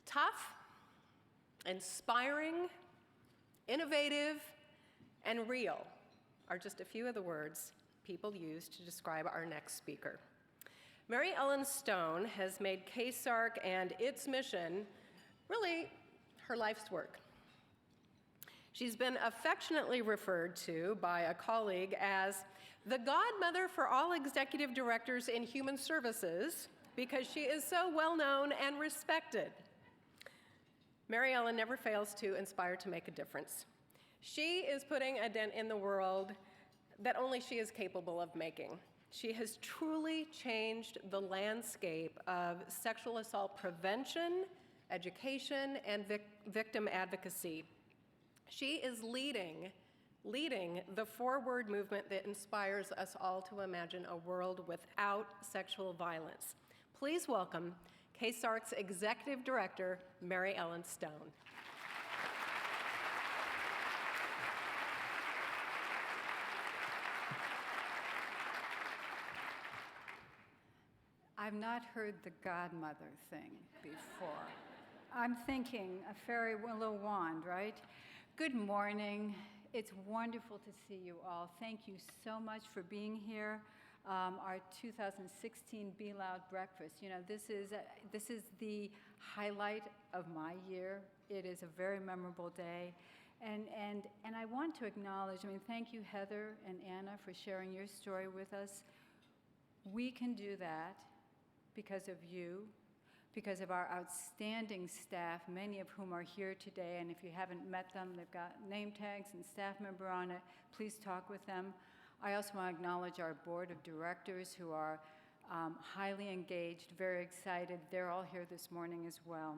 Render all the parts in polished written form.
Tough, inspiring, innovative, and real are just a few of the words people use to describe our next speaker. Mary Ellen Stone has made KCSARC and its mission really her life's work. She's been affectionately referred to by a colleague as the godmother for all executive directors in human services because she is so well known and respected. Mary Ellen never fails to inspire to make a difference. She is putting a dent in the world that only she is capable of making. She has truly changed the landscape of sexual assault prevention, education, and victim advocacy. She is leading the forward movement that inspires us all to imagine a world without sexual violence. Please welcome KCSARC's Executive Director, Mary Ellen Stone. I've not heard the godmother thing before. I'm thinking a fairy willow wand, right? Good morning. It's wonderful to see you all. Thank you so much for being here. Our 2016 Be Loud Breakfast. You know, this is the highlight of my year. It is a very memorable day. And I want to acknowledge, thank you, Heather and Anna, for sharing your story with us. We can do that because of you, because of our outstanding staff, many of whom are here today. And if you haven't met them, they've got name tags and staff member on it. Please talk with them. I also want to acknowledge our board of directors who are highly engaged, very excited. They're all here this morning as well.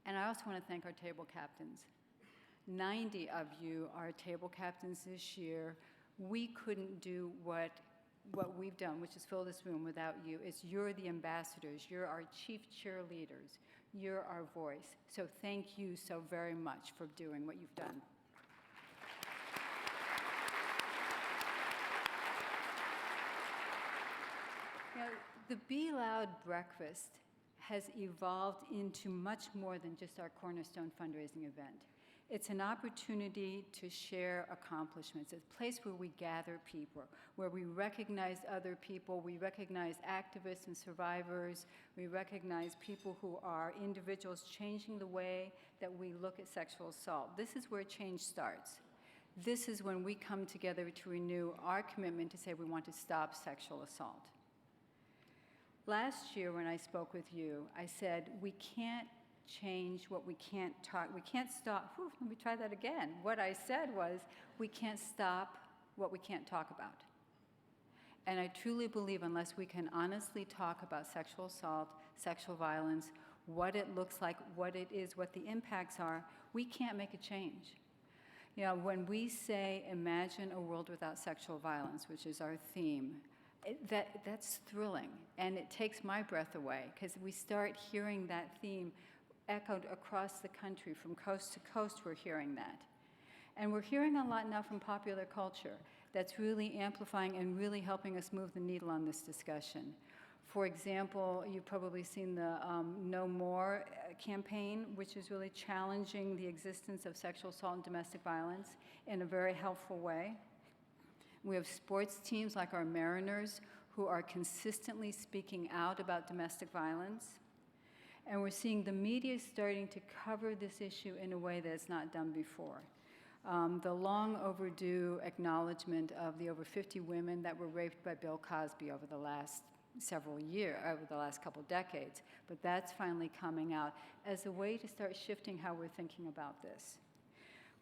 And I also want to thank our table captains. 90 of you are table captains this year. We couldn't do what we've done, which is fill this room, without you. You're the ambassadors. You're our chief cheerleaders. You're our voice. So thank you so very much for doing what you've done. Now, the Be Loud Breakfast has evolved into much more than just our Cornerstone fundraising event. It's an opportunity to share accomplishments. It's a place where we gather people, where we recognize other people, we recognize activists and survivors, we recognize people who are individuals changing the way that we look at sexual assault. This is where change starts. This is when we come together to renew our commitment to say we want to stop sexual assault. Last year when I spoke with you, I said we can't change what we can't talk, we can't stop, let me try that again. What I said was, we can't stop what we can't talk about. And I truly believe unless we can honestly talk about sexual assault, sexual violence, what it looks like, what it is, what the impacts are, we can't make a change. You know, when we say, imagine a world without sexual violence, which is our theme, that's thrilling. And it takes my breath away, because we start hearing that theme echoed across the country. From coast to coast, we're hearing that. And we're hearing a lot now from popular culture that's really amplifying and really helping us move the needle on this discussion. For example, you've probably seen the No More campaign, which is really challenging the existence of sexual assault and domestic violence in a very helpful way. We have sports teams like our Mariners who are consistently speaking out about domestic violence. And we're seeing the media starting to cover this issue in a way that it's not done before. The long overdue acknowledgement of the over 50 women that were raped by Bill Cosby over the last several years, over the last couple decades. But that's finally coming out as a way to start shifting how we're thinking about this.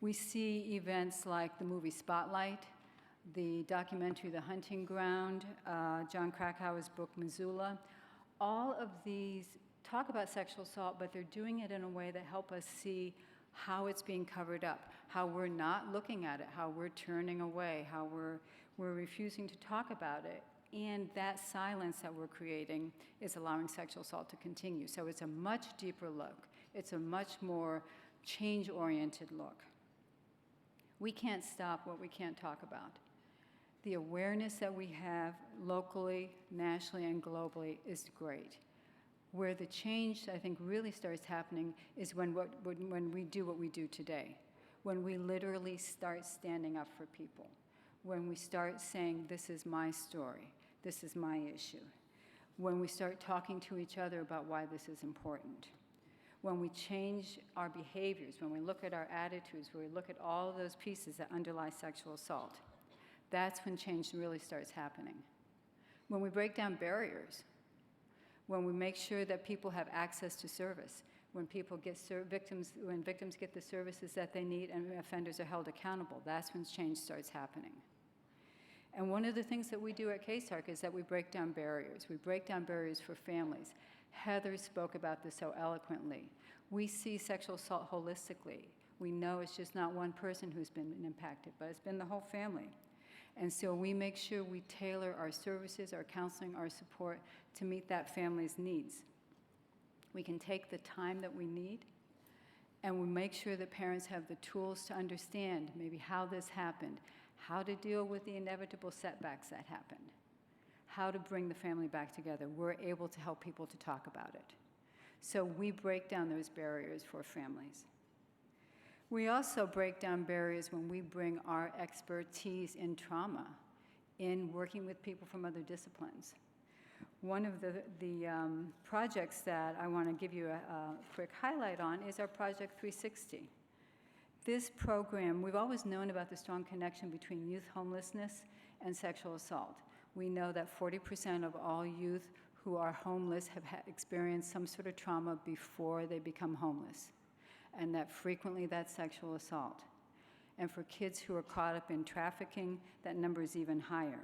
We see events like the movie Spotlight, the documentary The Hunting Ground, John Krakauer's book Missoula. All of these talk about sexual assault, but they're doing it in a way that help us see how it's being covered up, how we're not looking at it, how we're turning away, how we're refusing to talk about it. And that silence that we're creating is allowing sexual assault to continue. So it's a much deeper look. It's a much more change-oriented look. We can't stop what we can't talk about. The awareness that we have locally, nationally, and globally is great. Where the change, I think, really starts happening is when we do what we do today, when we literally start standing up for people, when we start saying, this is my story, this is my issue, when we start talking to each other about why this is important, when we change our behaviors, when we look at our attitudes, when we look at all of those pieces that underlie sexual assault, that's when change really starts happening. When we break down barriers, when we make sure that people have access to service, when victims get the services that they need and offenders are held accountable, that's when change starts happening. And one of the things that we do at KCSARC is that we break down barriers. We break down barriers for families. Heather spoke about this so eloquently. We see sexual assault holistically. We know it's just not one person who's been impacted, but it's been the whole family. And so we make sure we tailor our services, our counseling, our support to meet that family's needs. We can take the time that we need, and we make sure that parents have the tools to understand maybe how this happened, how to deal with the inevitable setbacks that happened, how to bring the family back together. We're able to help people to talk about it. So we break down those barriers for families. We also break down barriers when we bring our expertise in trauma, in working with people from other disciplines. One of the projects that I want to give you a quick highlight on is our Project 360. This program, we've always known about the strong connection between youth homelessness and sexual assault. We know that 40% of all youth who are homeless have experienced some sort of trauma before they become homeless, and that frequently that's sexual assault. And for kids who are caught up in trafficking, that number is even higher.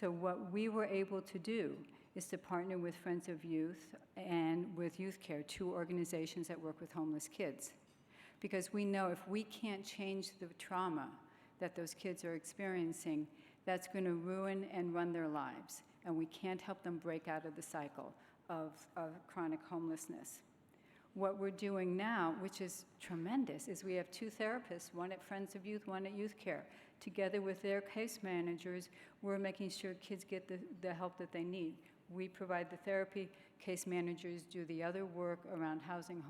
So what we were able to do is to partner with Friends of Youth and with Youth Care, two organizations that work with homeless kids. Because we know if we can't change the trauma that those kids are experiencing, that's going to ruin and run their lives. And we can't help them break out of the cycle of chronic homelessness. What we're doing now, which is tremendous, is we have two therapists, one at Friends of Youth, one at Youth Care. Together with their case managers, we're making sure kids get the help that they need. We provide the therapy, case managers do the other work around housing,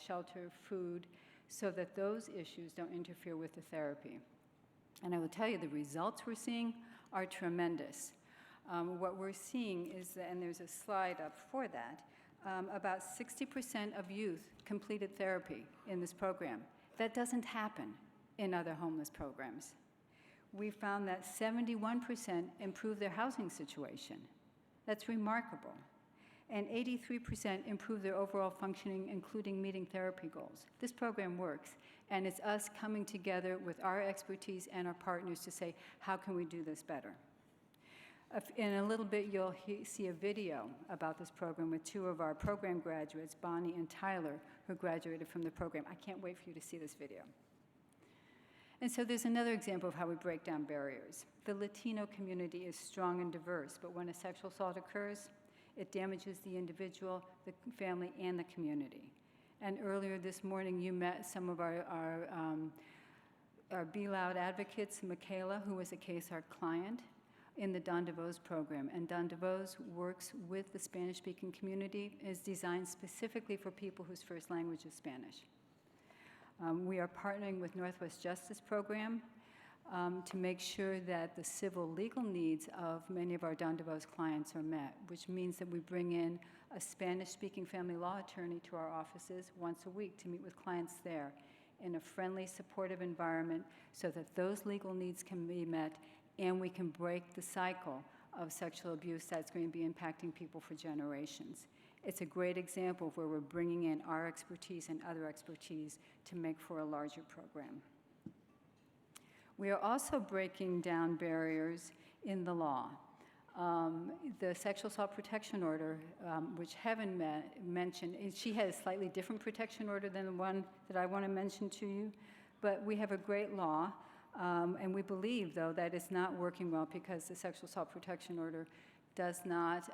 shelter, food, so that those issues don't interfere with the therapy. And I will tell you, the results we're seeing are tremendous. What we're seeing is that, and there's a slide up for that, about 60% of youth completed therapy in this program. That doesn't happen in other homeless programs. We found that 71% improved their housing situation. That's remarkable. And 83% improved their overall functioning, including meeting therapy goals. This program works, and it's us coming together with our expertise and our partners to say, how can we do this better? In a little bit, you'll see a video about this program with two of our program graduates, Bonnie and Tyler, who graduated from the program. I can't wait for you to see this video. And so there's another example of how we break down barriers. The Latino community is strong and diverse, but when a sexual assault occurs, it damages the individual, the family, and the community. And earlier this morning, you met some of our Be Loud advocates, Michaela, who was a KCSARC client, in the Don DeVos program. And Don DeVos works with the Spanish-speaking community, is designed specifically for people whose first language is Spanish. We are partnering with Northwest Justice Program to make sure that the civil legal needs of many of our Don DeVos clients are met, which means that we bring in a Spanish-speaking family law attorney to our offices once a week to meet with clients there in a friendly, supportive environment so that those legal needs can be met and we can break the cycle of sexual abuse that's going to be impacting people for generations. It's a great example of where we're bringing in our expertise and other expertise to make for a larger program. We are also breaking down barriers in the law. The Sexual Assault Protection Order, which Heaven mentioned, she has a slightly different protection order than the one that I want to mention to you, but we have a great law, and we believe, though, that it's not working well because the Sexual Assault Protection Order does not,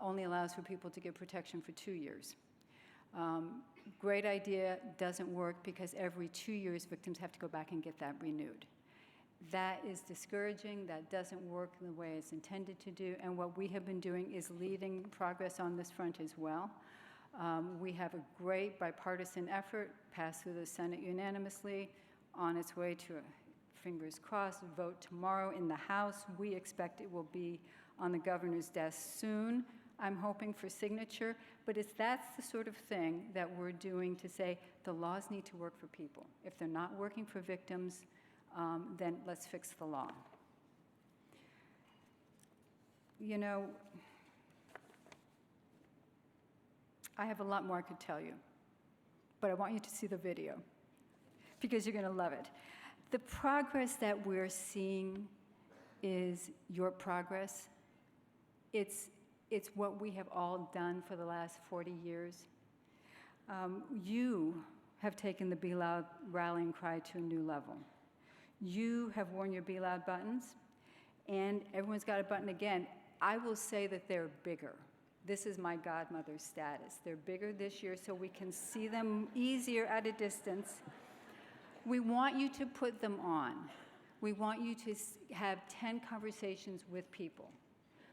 only allows for people to get protection for 2 years. Great idea, doesn't work because every 2 years victims have to go back and get that renewed. That is discouraging. That doesn't work in the way it's intended to do. And what we have been doing is leading progress on this front as well. We have a great bipartisan effort passed through the Senate unanimously, on its way to a, fingers crossed, vote tomorrow in the House. We expect it will be on the governor's desk soon. I'm hoping for signature, but that's the sort of thing that we're doing to say the laws need to work for people. If they're not working for victims, then let's fix the law. You know, I have a lot more I could tell you, but I want you to see the video because you're going to love it. The progress that we're seeing is your progress. It's what we have all done for the last 40 years. You have taken the Be Loud rallying cry to a new level. You have worn your Be Loud buttons, and everyone's got a button again. I will say that they're bigger. This is my godmother's status. They're bigger this year so we can see them easier at a distance. We want you to put them on. We want you to have 10 conversations with people.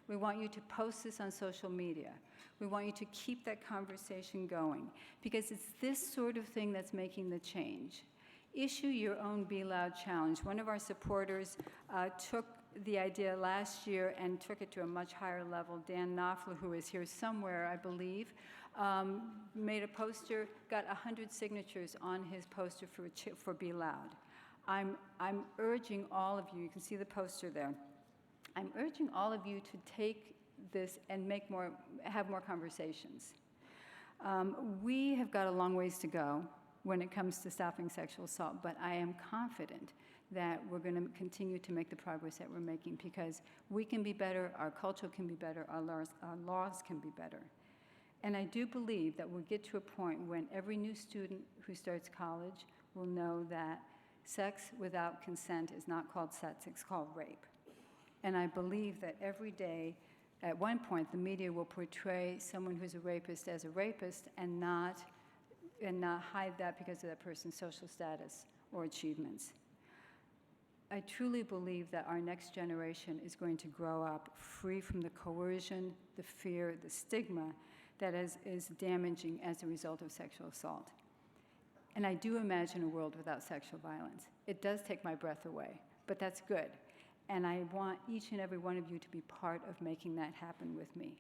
We want you to post this on social media. We want you to keep that conversation going because it's this sort of thing that's making the change. Issue your own Be Loud challenge. One of our supporters took the idea last year and took it to a much higher level. Dan Knopfler, who is here somewhere, I believe, made a poster, got 100 signatures on his poster for Be Loud. I'm urging all of you can see the poster there, I'm urging all of you to take this and have more conversations. We have got a long ways to go when it comes to stopping sexual assault, but I am confident that we're going to continue to make the progress that we're making because we can be better, our culture can be better, our laws can be better. And I do believe that we'll get to a point when every new student who starts college will know that sex without consent is not called sex, it's called rape. And I believe that every day, at one point, the media will portray someone who's a rapist as a rapist and not hide that because of that person's social status or achievements. I truly believe that our next generation is going to grow up free from the coercion, the fear, the stigma that is damaging as a result of sexual assault. And I do imagine a world without sexual violence. It does take my breath away, but that's good. And I want each and every one of you to be part of making that happen with me.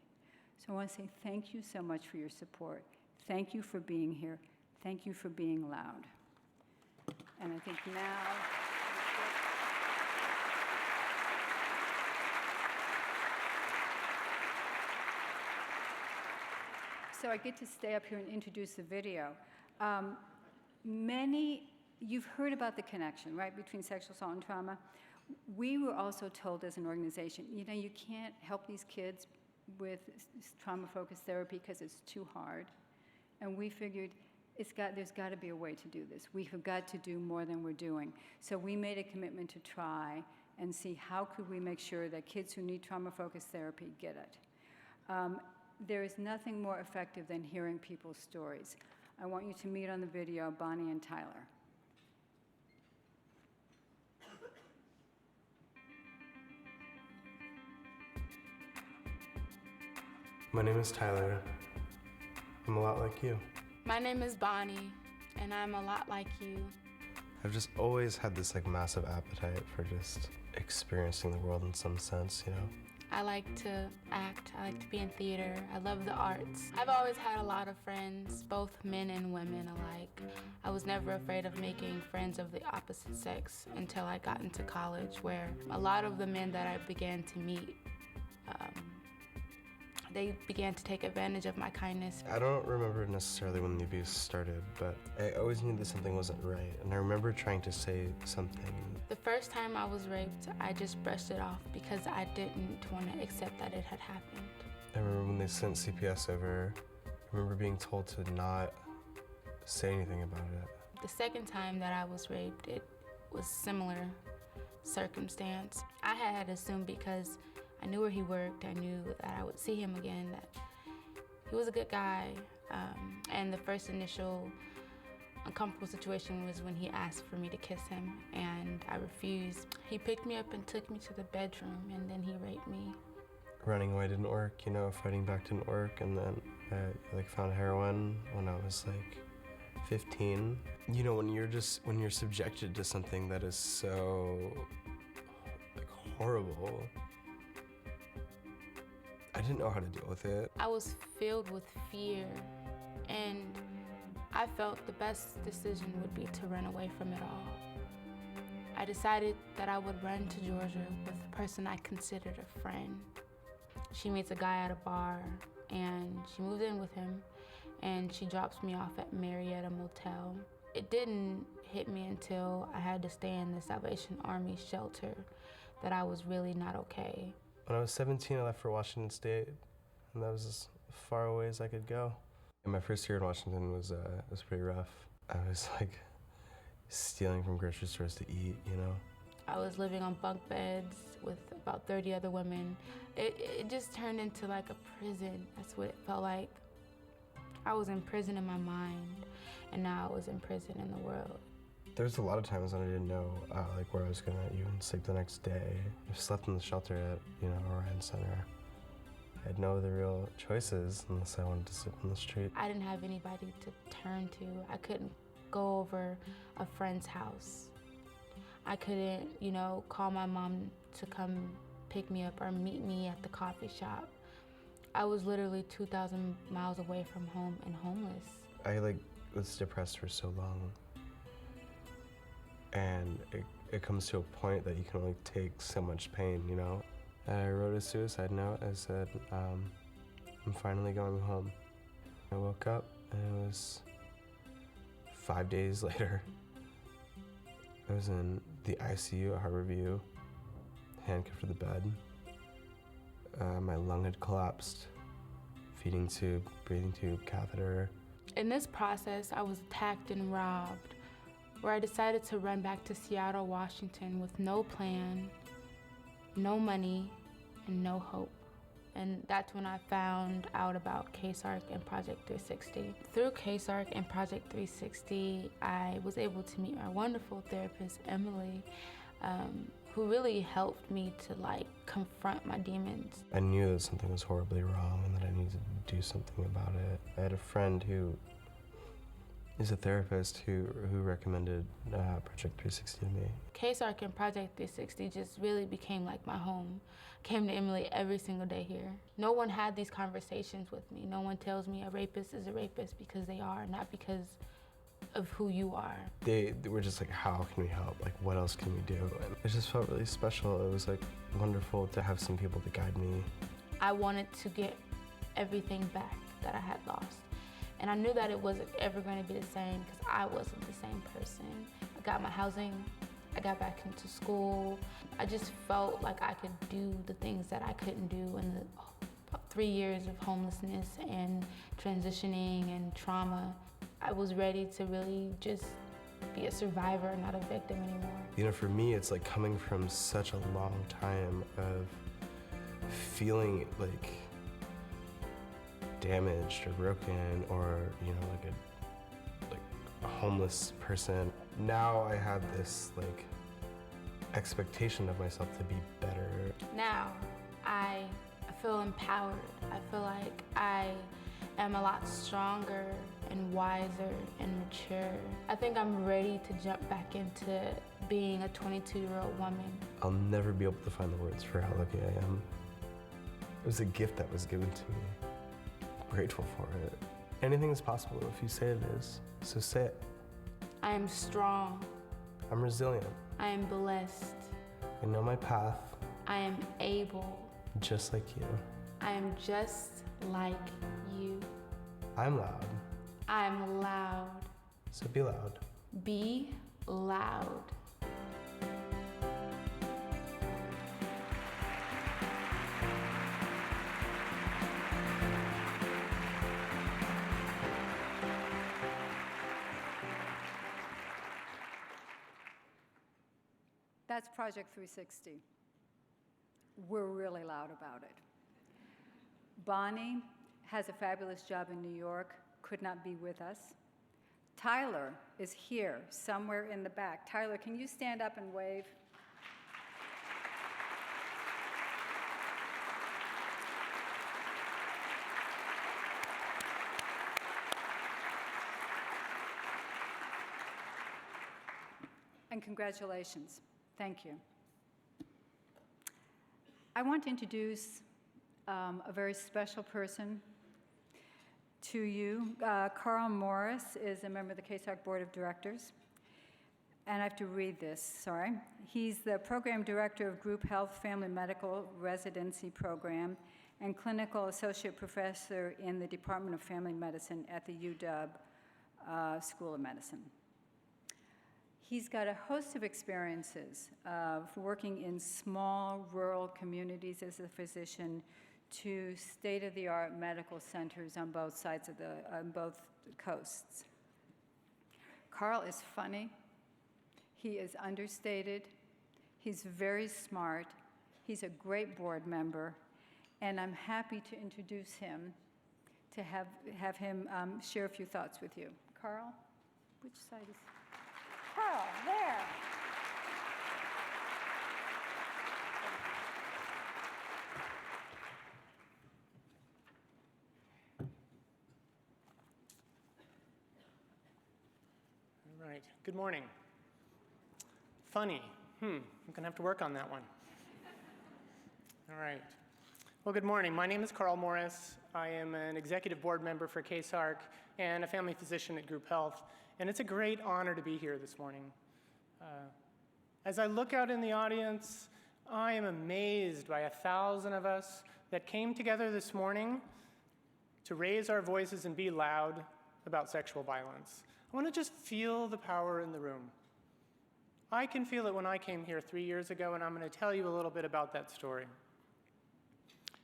So I want to say thank you so much for your support. Thank you for being here. Thank you for being loud. And I think now... So I get to stay up here and introduce the video. You've heard about the connection, right, between sexual assault and trauma. We were also told as an organization, you know, you can't help these kids with trauma-focused therapy because it's too hard. And we figured there's got to be a way to do this. We have got to do more than we're doing. So we made a commitment to try and see how could we make sure that kids who need trauma-focused therapy get it. There is nothing more effective than hearing people's stories. I want you to meet on the video Bonnie and Tyler. My name is Tyler. I'm a lot like you. My name is Bonnie, and I'm a lot like you. I've just always had this massive appetite for just experiencing the world in some sense, you know? I like to act, I like to be in theater, I love the arts. I've always had a lot of friends, both men and women alike. I was never afraid of making friends of the opposite sex until I got into college, where a lot of the men that I began to meet, they began to take advantage of my kindness. I don't remember necessarily when the abuse started, but I always knew that something wasn't right, and I remember trying to say something. The first time I was raped, I just brushed it off because I didn't want to accept that it had happened. I remember when they sent CPS over, I remember being told to not say anything about it. The second time that I was raped, it was similar circumstance. I had assumed because I knew where he worked, I knew that I would see him again, that he was a good guy. And the first initial uncomfortable situation was when he asked for me to kiss him, and I refused. He picked me up and took me to the bedroom, and then he raped me. Running away didn't work, you know, fighting back didn't work, and then I found heroin when I was 15. You know, when you're subjected to something that is so horrible, I didn't know how to deal with it. I was filled with fear, and I felt the best decision would be to run away from it all. I decided that I would run to Georgia with a person I considered a friend. She meets a guy at a bar, and she moves in with him, and she drops me off at Marietta Motel. It didn't hit me until I had to stay in the Salvation Army shelter that I was really not okay. When I was 17, I left for Washington State, and that was as far away as I could go. And my first year in Washington was pretty rough. I was stealing from grocery stores to eat, you know? I was living on bunk beds with about 30 other women. It just turned into like a prison. That's what it felt like. I was in prison in my mind, and now I was in prison in the world. There's a lot of times when I didn't know where I was gonna even sleep the next day. I slept in the shelter at, Orion Center. I had no other real choices unless I wanted to sleep on the street. I didn't have anybody to turn to. I couldn't go over a friend's house. I couldn't, call my mom to come pick me up or meet me at the coffee shop. I was literally 2,000 miles away from home and homeless. I was depressed for so long. And it comes to a point that you can only take so much pain, you know? I wrote a suicide note. I said, I'm finally going home. I woke up and it was 5 days later. I was in the ICU at Harborview, handcuffed to the bed. My lung had collapsed, feeding tube, breathing tube, catheter. In this process, I was attacked and robbed, where I decided to run back to Seattle, Washington with no plan, no money, and no hope. And that's when I found out about KCSARC and Project 360. Through KCSARC and Project 360, I was able to meet my wonderful therapist, Emily, who really helped me to confront my demons. I knew that something was horribly wrong and that I needed to do something about it. I had a friend who is a therapist who recommended Project 360 to me. KCSARC and Project 360 just really became like my home. Came to Emily every single day here. No one had these conversations with me. No one tells me a rapist is a rapist because they are, not because of who you are. They were just like, how can we help? What else can we do? And it just felt really special. It was wonderful to have some people to guide me. I wanted to get everything back that I had lost. And I knew that it wasn't ever going to be the same because I wasn't the same person. I got my housing, I got back into school. I just felt like I could do the things that I couldn't do in about 3 years of homelessness and transitioning and trauma. I was ready to really just be a survivor, not a victim anymore. For me, it's coming from such a long time of feeling damaged or broken or, a homeless person. Now I have this, expectation of myself to be better. Now, I feel empowered. I feel like I am a lot stronger and wiser and mature. I think I'm ready to jump back into being a 22-year-old woman. I'll never be able to find the words for how lucky I am. It was a gift that was given to me. I'm grateful for it. Anything is possible if you say it is, so say it. I am strong. I'm resilient. I am blessed. I know my path. I am able. Just like you. I am just like you. I'm loud. I'm loud. So be loud. Be loud. That's Project 360. We're really loud about it. Bonnie has a fabulous job in New York, could not be with us. Tyler is here, somewhere in the back. Tyler, can you stand up and wave? And congratulations. Thank you. I want to introduce a very special person to you. Carl Morris is a member of the KCSARC Board of Directors. And I have to read this, sorry. He's the Program Director of Group Health Family Medical Residency Program and Clinical Associate Professor in the Department of Family Medicine at the UW School of Medicine. He's got a host of experiences of working in small rural communities as a physician to state-of-the-art medical centers on both sides of on both coasts. Carl is funny. He is understated. He's very smart. He's a great board member, and I'm happy to introduce him to have him share a few thoughts with you. Carl, which side is? Carl, there. All right, good morning. Funny, I'm gonna have to work on that one. All right, well, good morning. My name is Carl Morris. I am an executive board member for KCSARC and a family physician at Group Health, and it's a great honor to be here this morning. As I look out in the audience, I am amazed by 1,000 of us that came together this morning to raise our voices and be loud about sexual violence. I want to just feel the power in the room. I can feel it when I came here 3 years ago, and I'm going to tell you a little bit about that story.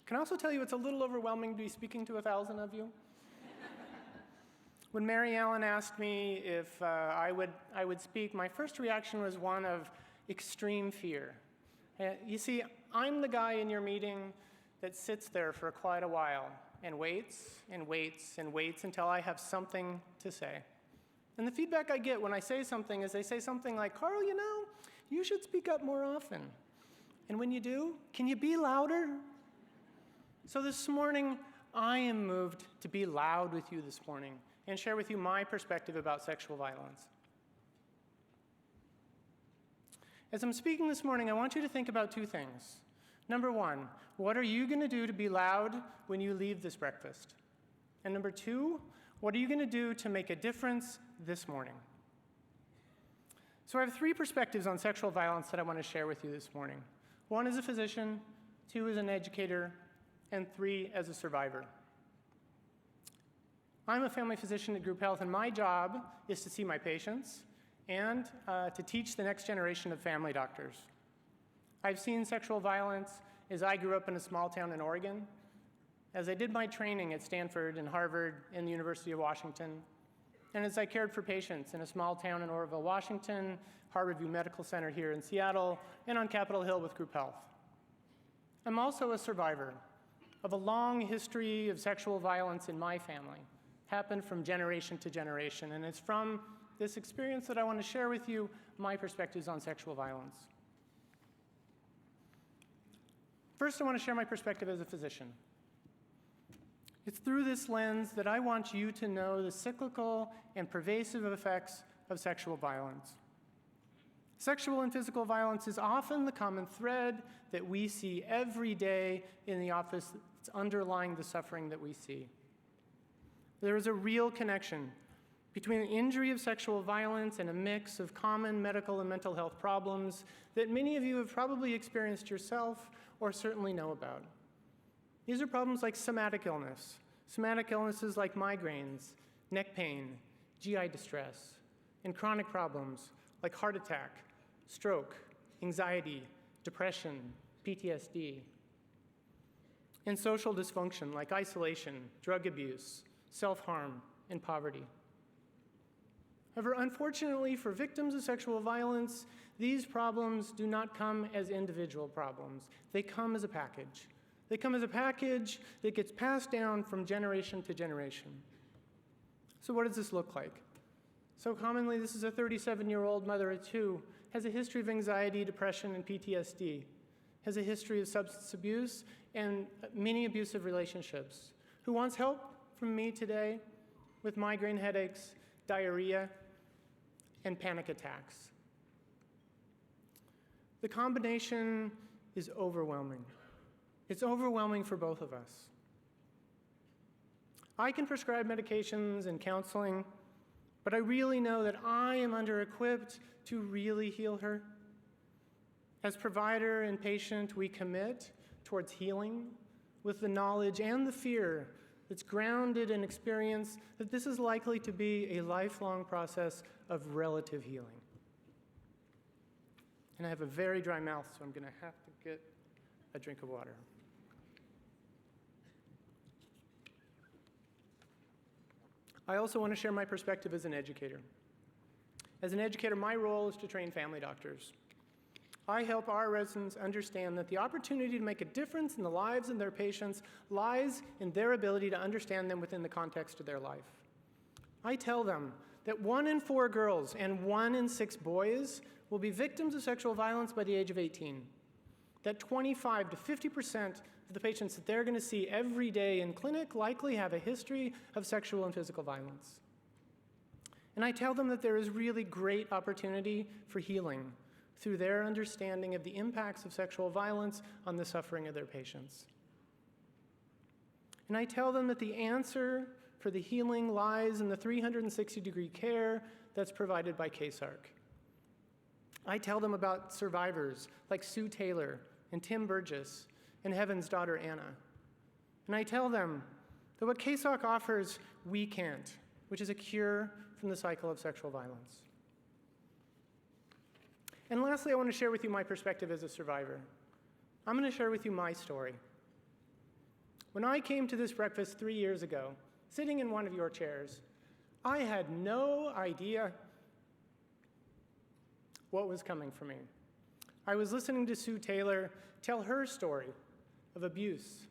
Can I also tell you it's a little overwhelming to be speaking to 1,000 of you? When Mary Ellen asked me if I would speak, my first reaction was one of extreme fear. You see, I'm the guy in your meeting that sits there for quite a while and waits and waits and waits until I have something to say. And the feedback I get when I say something is they say something like, Carl, you know, you should speak up more often. And when you do, can you be louder? So this morning, I am moved to be loud with you this morning and share with you my perspective about sexual violence. As I'm speaking this morning, I want you to think about two things. Number one, what are you going to do to be loud when you leave this breakfast? And number two, what are you going to do to make a difference this morning? So I have three perspectives on sexual violence that I want to share with you this morning. One as a physician, two as an educator, and three as a survivor. I'm a family physician at Group Health, and my job is to see my patients and to teach the next generation of family doctors. I've seen sexual violence as I grew up in a small town in Oregon, as I did my training at Stanford and Harvard and the University of Washington, and as I cared for patients in a small town in Oroville, Washington, Harborview Medical Center here in Seattle, and on Capitol Hill with Group Health. I'm also a survivor of a long history of sexual violence in my family, happened from generation to generation, and it's from this experience that I want to share with you my perspectives on sexual violence. First, I want to share my perspective as a physician. It's through this lens that I want you to know the cyclical and pervasive effects of sexual violence. Sexual and physical violence is often the common thread that we see every day in the office that's underlying the suffering that we see. There is a real connection between the injury of sexual violence and a mix of common medical and mental health problems that many of you have probably experienced yourself or certainly know about. These are problems like somatic illnesses like migraines, neck pain, GI distress, and chronic problems like heart attack, stroke, anxiety, depression, PTSD, and social dysfunction like isolation, drug abuse, self-harm, and poverty. However, unfortunately for victims of sexual violence, these problems do not come as individual problems. They come as a package. They come as a package that gets passed down from generation to generation. So what does this look like? So commonly, this is a 37-year-old mother of two, has a history of anxiety, depression, and PTSD, has a history of substance abuse and many abusive relationships, who wants help from me today with migraine headaches, diarrhea, and panic attacks. The combination is overwhelming. It's overwhelming for both of us. I can prescribe medications and counseling, but I really know that I am under-equipped to really heal her. As provider and patient, we commit towards healing with the knowledge and the fear that's grounded in experience that this is likely to be a lifelong process of relative healing. And I have a very dry mouth, so I'm going to have to get a drink of water. I also want to share my perspective as an educator. As an educator, my role is to train family doctors. I help our residents understand that the opportunity to make a difference in the lives of their patients lies in their ability to understand them within the context of their life. I tell them that 1 in 4 girls and 1 in 6 boys will be victims of sexual violence by the age of 18. That 25 to 50% of the patients that they're going to see every day in clinic likely have a history of sexual and physical violence. And I tell them that there is really great opportunity for healing through their understanding of the impacts of sexual violence on the suffering of their patients. And I tell them that the answer for the healing lies in the 360-degree care that's provided by KCSARC. I tell them about survivors like Sue Taylor and Tim Burgess and Heaven's daughter Anna. And I tell them that what KCSARC offers, we can't, which is a cure from the cycle of sexual violence. And lastly, I want to share with you my perspective as a survivor. I'm going to share with you my story. When I came to this breakfast 3 years ago, sitting in one of your chairs, I had no idea what was coming for me. I was listening to Sue Taylor tell her story of abuse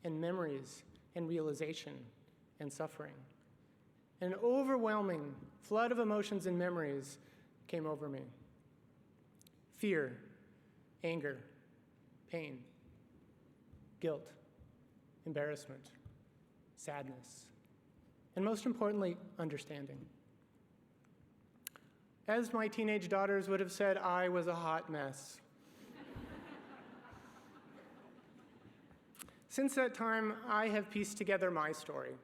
and memories and realization and suffering. An overwhelming flood of emotions and memories came over me. Fear, anger, pain, guilt, embarrassment, sadness, and most importantly, understanding. As my teenage daughters would have said, I was a hot mess. Since that time, I have pieced together my story.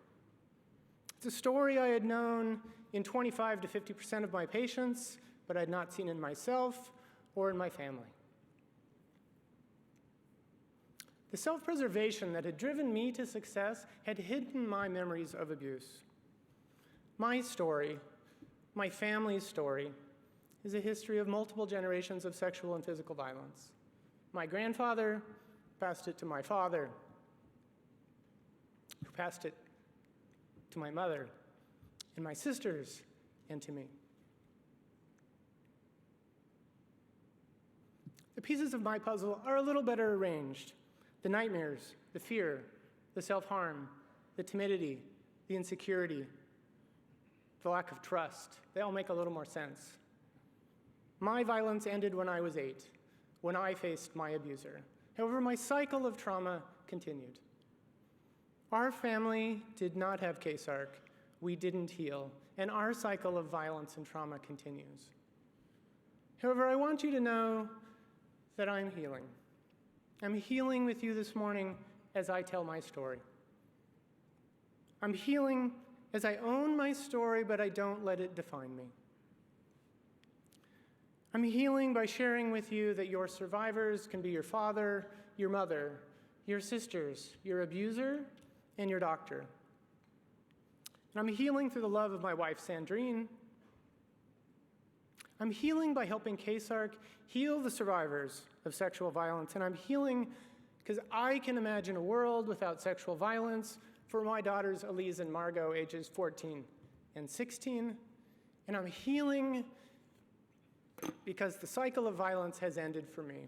It's a story I had known in 25 to 50% of my patients, but I had not seen in myself or in my family. The self-preservation that had driven me to success had hidden my memories of abuse. My story, my family's story, is a history of multiple generations of sexual and physical violence. My grandfather passed it to my father, who passed it to my mother, and my sisters, and to me. The pieces of my puzzle are a little better arranged. The nightmares, the fear, the self-harm, the timidity, the insecurity, the lack of trust, they all make a little more sense. My violence ended when I was 8, when I faced my abuser. However, my cycle of trauma continued. Our family did not have KCSARC. We didn't heal, and our cycle of violence and trauma continues. However, I want you to know that I'm healing. I'm healing with you this morning as I tell my story. I'm healing as I own my story, but I don't let it define me. I'm healing by sharing with you that your survivors can be your father, your mother, your sisters, your abuser, and your doctor. And I'm healing through the love of my wife, Sandrine. I'm healing by helping KCSARC heal the survivors of sexual violence, and I'm healing because I can imagine a world without sexual violence for my daughters, Elise and Margot, ages 14 and 16, and I'm healing because the cycle of violence has ended for me.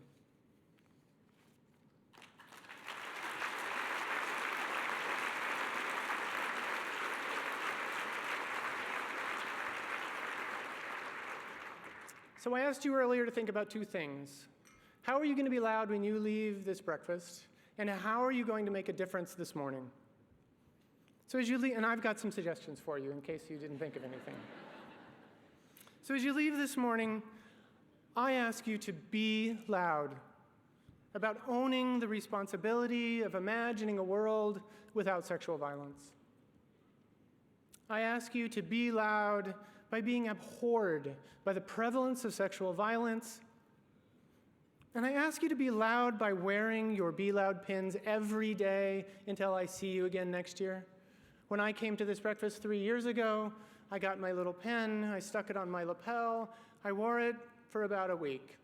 So I asked you earlier to think about two things. How are you going to be loud when you leave this breakfast? And how are you going to make a difference this morning? So as you leave, and I've got some suggestions for you in case you didn't think of anything. So as you leave this morning, I ask you to be loud about owning the responsibility of imagining a world without sexual violence. I ask you to be loud by being abhorred by the prevalence of sexual violence. And I ask you to be loud by wearing your Be Loud pins every day until I see you again next year. When I came to this breakfast 3 years ago, I got my little pen, I stuck it on my lapel, I wore it for about a week.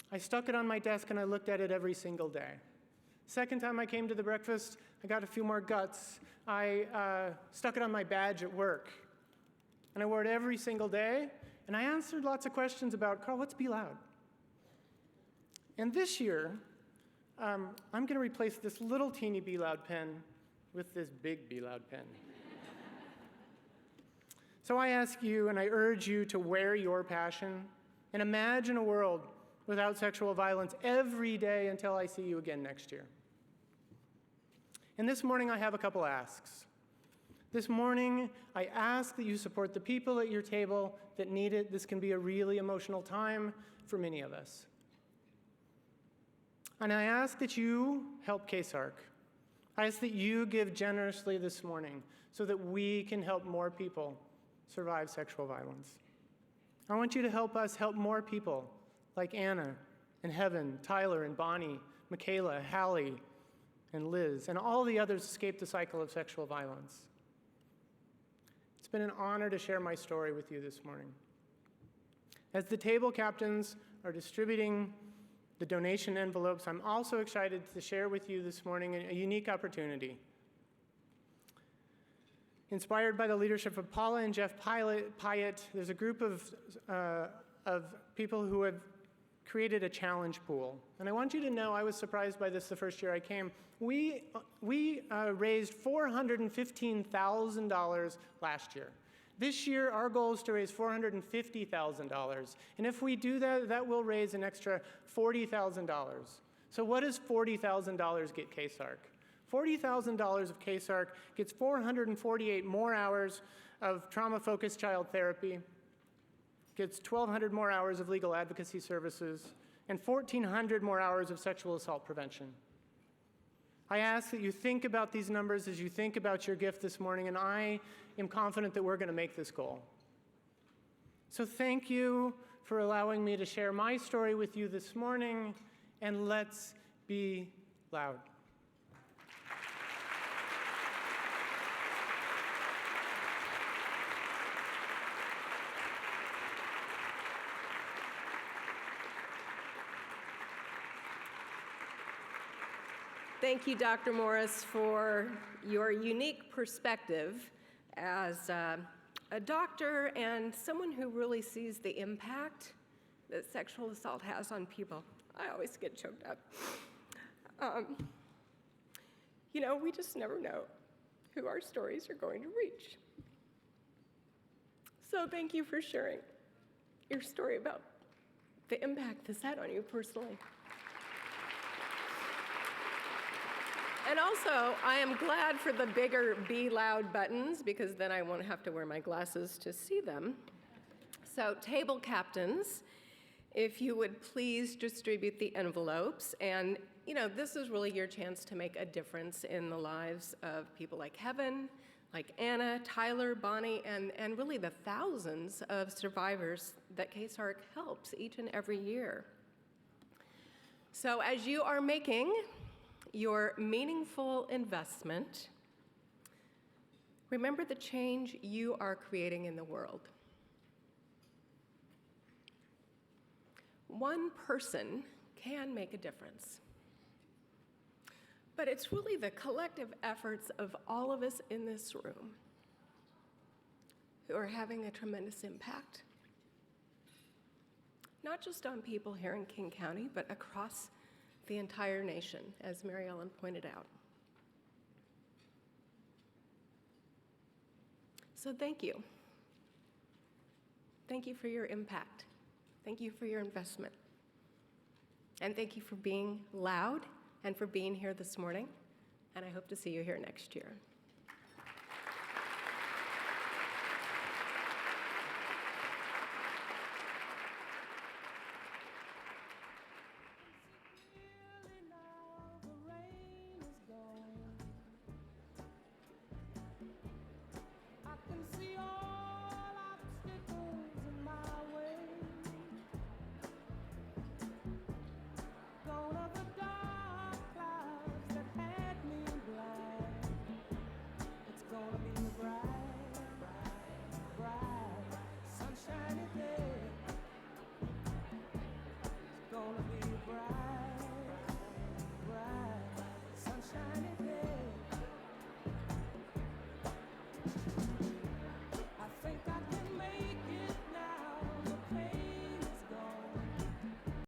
I stuck it on my desk and I looked at it every single day. Second time I came to the breakfast, I got a few more guts. I stuck it on my badge at work. And I wore it every single day, and I answered lots of questions about, Carl, what's Be Loud? And this year, I'm going to replace this little teeny Be Loud pen with this big Be Loud pen. So I ask you and I urge you to wear your passion and imagine a world without sexual violence every day until I see you again next year. And this morning I have a couple asks. This morning I ask that you support the people at your table that need it. This can be a really emotional time for many of us. And I ask that you help KCSARC. I ask that you give generously this morning so that we can help more people survive sexual violence. I want you to help us help more people like Anna and Heaven, Tyler and Bonnie, Michaela, Hallie, and Liz, and all the others escape the cycle of sexual violence. It's been an honor to share my story with you this morning. As the table captains are distributing the donation envelopes, I'm also excited to share with you this morning a unique opportunity. Inspired by the leadership of Paula and Jeff Pyatt, there's a group of people who have created a challenge pool. And I want you to know, I was surprised by this the first year I came. We raised $415,000 last year. This year, our goal is to raise $450,000. And if we do that, that will raise an extra $40,000. So what does $40,000 get KCSARC? $40,000 of KCSARC gets 448 more hours of trauma-focused child therapy, gets 1,200 more hours of legal advocacy services, and 1,400 more hours of sexual assault prevention. I ask that you think about these numbers as you think about your gift this morning, and I am confident that we're going to make this goal. So thank you for allowing me to share my story with you this morning, and let's be loud. Thank you, Dr. Morris, for your unique perspective as a doctor and someone who really sees the impact that sexual assault has on people. I always get choked up. We just never know who our stories are going to reach. So thank you for sharing your story about the impact this had on you personally. And also, I am glad for the bigger Be Loud buttons, because then I won't have to wear my glasses to see them. So table captains, if you would please distribute the envelopes. And, this is really your chance to make a difference in the lives of people like Heaven, like Anna, Tyler, Bonnie, and really the thousands of survivors that KCSARC helps each and every year. So as you are making your meaningful investment, remember the change you are creating in the world. One person can make a difference, but it's really the collective efforts of all of us in this room who are having a tremendous impact, not just on people here in King County, but across the entire nation, as Mary Ellen pointed out. So thank you. Thank you for your impact. Thank you for your investment. And thank you for being loud and for being here this morning. And I hope to see you here next year.